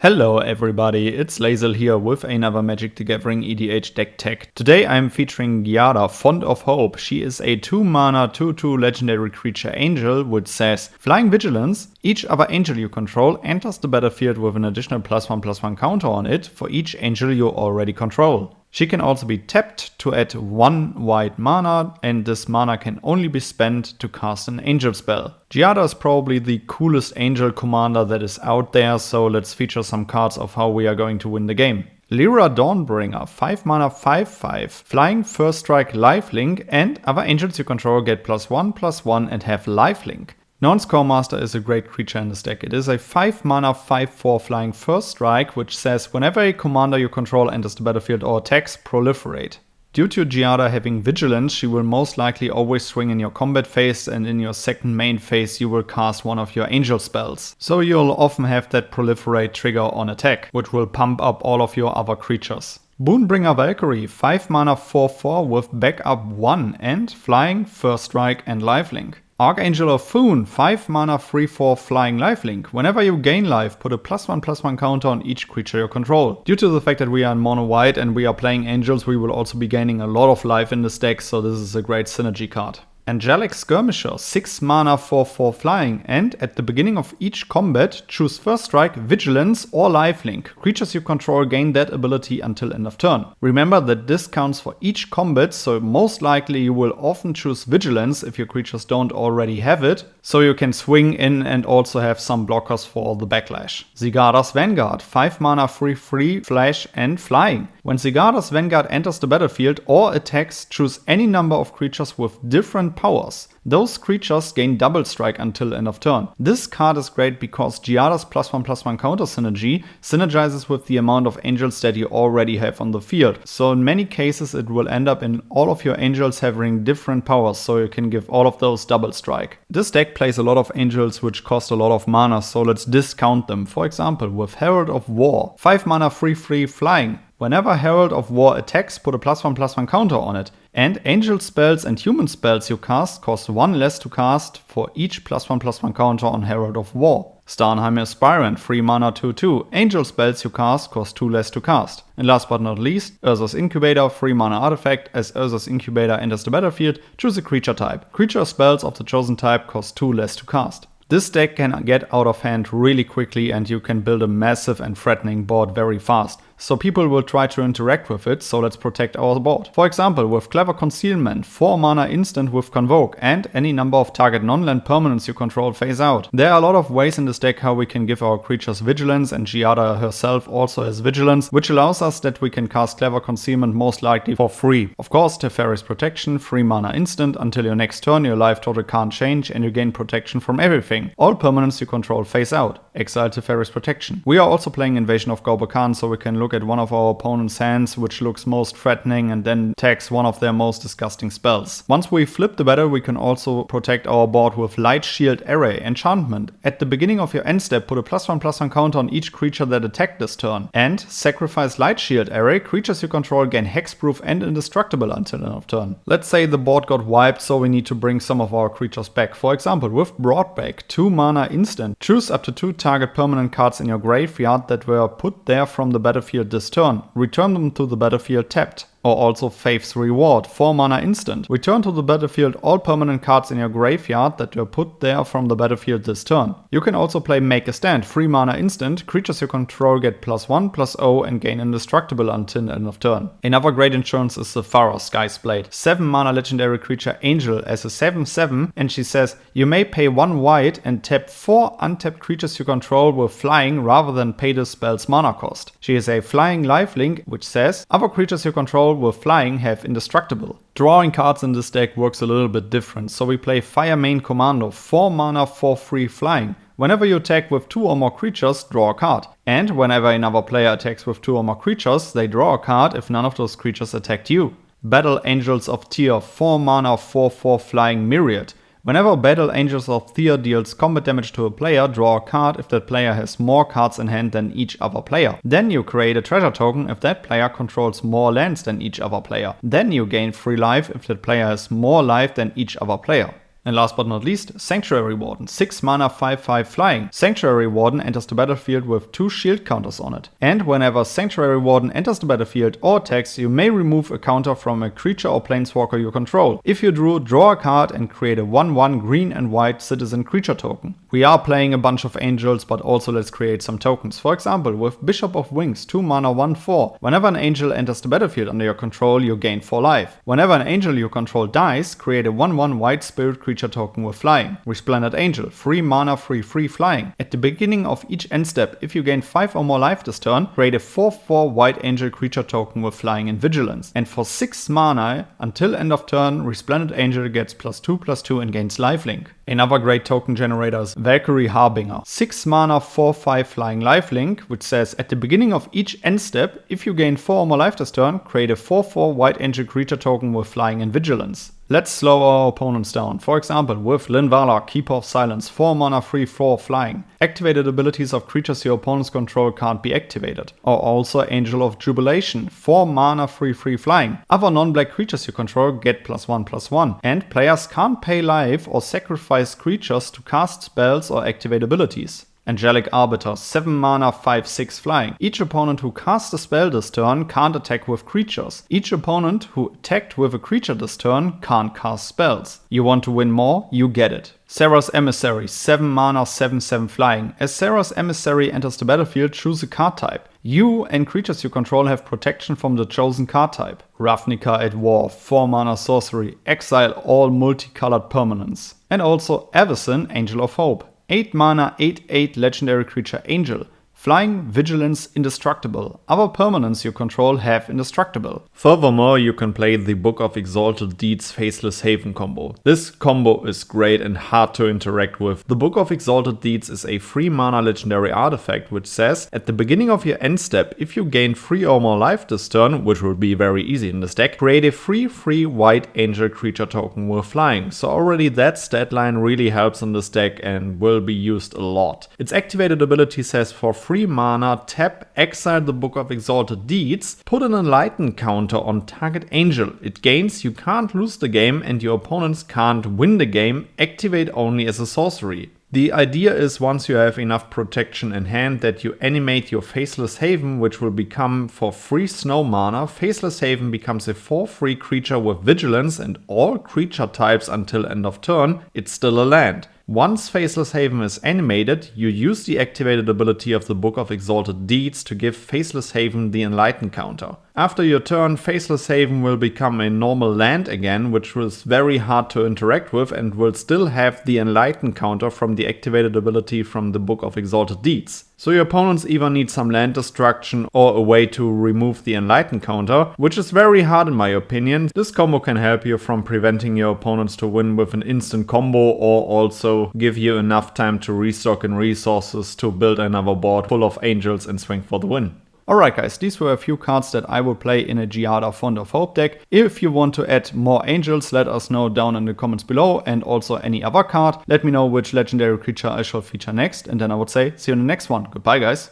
Hello everybody, it's Lazel here with another Magic the Gathering EDH deck tech. Today I'm featuring Giada, Font of Hope. She is a 2-mana 2/2 legendary creature angel which says Flying Vigilance. Each other angel you control enters the battlefield with an additional +1/+1 counter on it for each angel you already control. She can also be tapped to add 1 white mana, and this mana can only be spent to cast an angel spell. Giada is probably the coolest angel commander that is out there, so let's feature some cards of how we are going to win the game. Lyra Dawnbringer, 5 mana 5/5, flying first strike lifelink, and other angels you control get +1/+1 and have lifelink. Non-Score Master is a great creature in this deck. It is a 5 mana 5/4 flying first strike, which says whenever a commander you control enters the battlefield or attacks, proliferate. Due to Giada having Vigilance, she will most likely always swing in your combat phase, and in your second main phase you will cast one of your angel spells. So you'll often have that proliferate trigger on attack, which will pump up all of your other creatures. Boonbringer Valkyrie, 5 mana 4/4 with backup 1 and flying, first strike and lifelink. Archangel of Foon, 5 mana 3/4 flying lifelink. Whenever you gain life, put a +1/+1 counter on each creature you control. Due to the fact that we are in mono white and we are playing angels, we will also be gaining a lot of life in this deck, so this is a great synergy card. Angelic Skirmisher, 6 mana 4/4 flying, and at the beginning of each combat, choose first strike, vigilance, or lifelink. Creatures you control gain that ability until end of turn. Remember that this counts for each combat, so most likely you will often choose vigilance if your creatures don't already have it, so you can swing in and also have some blockers for the backlash. Zigada's Vanguard, 5 mana 3/3 flash and flying. When Zigada's Vanguard enters the battlefield or attacks, choose any number of creatures with different powers. Those creatures gain double strike until end of turn. This card is great because Giada's +1/+1 counter synergy synergizes with the amount of angels that you already have on the field. So in many cases it will end up in all of your angels having different powers, so you can give all of those double strike. This deck plays a lot of angels which cost a lot of mana, so let's discount them. For example, with Herald of War, 5 mana 3/3 flying. Whenever Herald of War attacks, put a +1/+1 counter on it. And angel spells and human spells you cast cost 1 less to cast for each +1/+1 counter on Herald of War. Starnheim Aspirant, 3 mana 2/2. Angel spells you cast cost 2 less to cast. And last but not least, Urza's Incubator, 3 mana artifact. As Urza's Incubator enters the battlefield, choose a creature type. Creature spells of the chosen type cost 2 less to cast. This deck can get out of hand really quickly and you can build a massive and threatening board very fast. So people will try to interact with it, so let's protect our board. For example, with Clever Concealment, 4 mana instant with Convoke, and any number of target non-land permanents you control phase out. There are a lot of ways in this deck how we can give our creatures vigilance, and Giada herself also has vigilance, which allows us that we can cast Clever Concealment most likely for free. Of course, Teferi's Protection, 3 mana instant, until your next turn your life total can't change and you gain protection from everything. All permanents you control phase out. Exile Teferi's Protection. We are also playing Invasion of Gobekhan, so we can look at one of our opponent's hands which looks most threatening and then attacks one of their most disgusting spells. Once we flip the battle, we can also protect our board with Light Shield Array Enchantment. At the beginning of your end step, put a +1/+1 counter on each creature that attacked this turn. And sacrifice Light Shield Array. Creatures you control gain hexproof and indestructible until end of turn. Let's say the board got wiped, so we need to bring some of our creatures back. For example, with Broadback, 2 mana instant. Choose up to 2 target permanent cards in your graveyard that were put there from the battlefield this turn. Return them to the battlefield tapped. Or also Faith's Reward, 4 mana instant. Return to the battlefield all permanent cards in your graveyard that were put there from the battlefield this turn. You can also play Make a Stand, 3 mana instant. Creatures you control get +1/+0 and gain indestructible until end of turn. Another great insurance is the Pharos Skyblade, 7 mana legendary creature angel as a 7/7, and she says you may pay 1 white and tap 4 untapped creatures you control with flying rather than pay the spell's mana cost. She is a flying lifelink which says other creatures you control with flying have indestructible. Drawing cards in this deck works a little bit different, so we play Fire Main Commando, 4 mana 4/3 flying. Whenever you attack with 2 or more creatures, draw a card. And whenever another player attacks with 2 or more creatures, they draw a card if none of those creatures attacked you. Battle Angels of Tyr, 4 mana 4/4 flying Myriad. Whenever Battle Angels of Tyr deals combat damage to a player, draw a card if that player has more cards in hand than each other player. Then you create a treasure token if that player controls more lands than each other player. Then you gain free life if that player has more life than each other player. And last but not least, Sanctuary Warden, 6 mana 5/5 flying. Sanctuary Warden enters the battlefield with 2 shield counters on it. And whenever Sanctuary Warden enters the battlefield or attacks, you may remove a counter from a creature or planeswalker you control. If you draw a card and create a 1/1 green and white citizen creature token. We are playing a bunch of angels, but also let's create some tokens. For example, with Bishop of Wings, 2 mana 1/4. Whenever an angel enters the battlefield under your control, you gain 4 life. Whenever an angel you control dies, create a 1/1 white spirit creature token with flying. Resplendent Angel, 3 mana 3/3 flying. At the beginning of each end step, if you gain 5 or more life this turn, create a 4/4 white angel creature token with flying and vigilance. And for 6 mana, until end of turn, Resplendent Angel gets +2/+2 and gains lifelink. Another great token generator is Valkyrie Harbinger. 6 mana 4/5 flying lifelink, which says at the beginning of each end step, if you gain 4 or more life this turn, create a 4/4 white angel creature token with flying and vigilance. Let's slow our opponents down. For example, with Linvala, Keeper of Silence, 4 mana 3/4 flying. Activated abilities of creatures your opponents control can't be activated. Or also Angel of Jubilation, 4 mana 3/3 flying. Other non-black creatures you control get +1/+1. And players can't pay life or sacrifice creatures to cast spells or activate abilities. Angelic Arbiter, 7 mana 5/6 flying. Each opponent who casts a spell this turn can't attack with creatures. Each opponent who attacked with a creature this turn can't cast spells. You want to win more? You get it. Serra's Emissary, 7 mana 7/7 flying. As Serra's Emissary enters the battlefield, choose a card type. You and creatures you control have protection from the chosen card type. Ravnica at War, 4 mana sorcery. Exile all multicolored permanents. And also Avacyn, Angel of Hope. 8 mana 8/8 legendary creature angel. Flying, Vigilance, Indestructible. Other permanents you control have Indestructible. Furthermore, you can play the Book of Exalted Deeds Faceless Haven combo. This combo is great and hard to interact with. The Book of Exalted Deeds is a 3 mana legendary artifact which says, at the beginning of your end step, if you gain 3 or more life this turn, which will be very easy in this deck, create a 3/3 white angel creature token with flying. So already that stat line really helps in this deck and will be used a lot. Its activated ability says for 3 mana, tap, exile the Book of Exalted Deeds, put an Enlighten counter on target angel. It gains you can't lose the game and your opponents can't win the game, activate only as a sorcery. The idea is once you have enough protection in hand that you animate your Faceless Haven, which will become for 3 snow mana. Faceless Haven becomes a 4/3 creature with vigilance and all creature types until end of turn. It's still a land. Once Faceless Haven is animated, you use the activated ability of the Book of Exalted Deeds to give Faceless Haven the Enlighten counter. After your turn, Faceless Haven will become a normal land again, which was very hard to interact with and will still have the Enlighten counter from the activated ability from the Book of Exalted Deeds. So your opponents either need some land destruction or a way to remove the Enlighten counter, which is very hard in my opinion. This combo can help you from preventing your opponents to win with an instant combo or also give you enough time to restock in resources to build another board full of angels and swing for the win. Alright guys, these were a few cards that I will play in a Giada Font of Hope deck. If you want to add more angels, let us know down in the comments below, and also any other card. Let me know which legendary creature I shall feature next, and then I would say see you in the next one. Goodbye guys.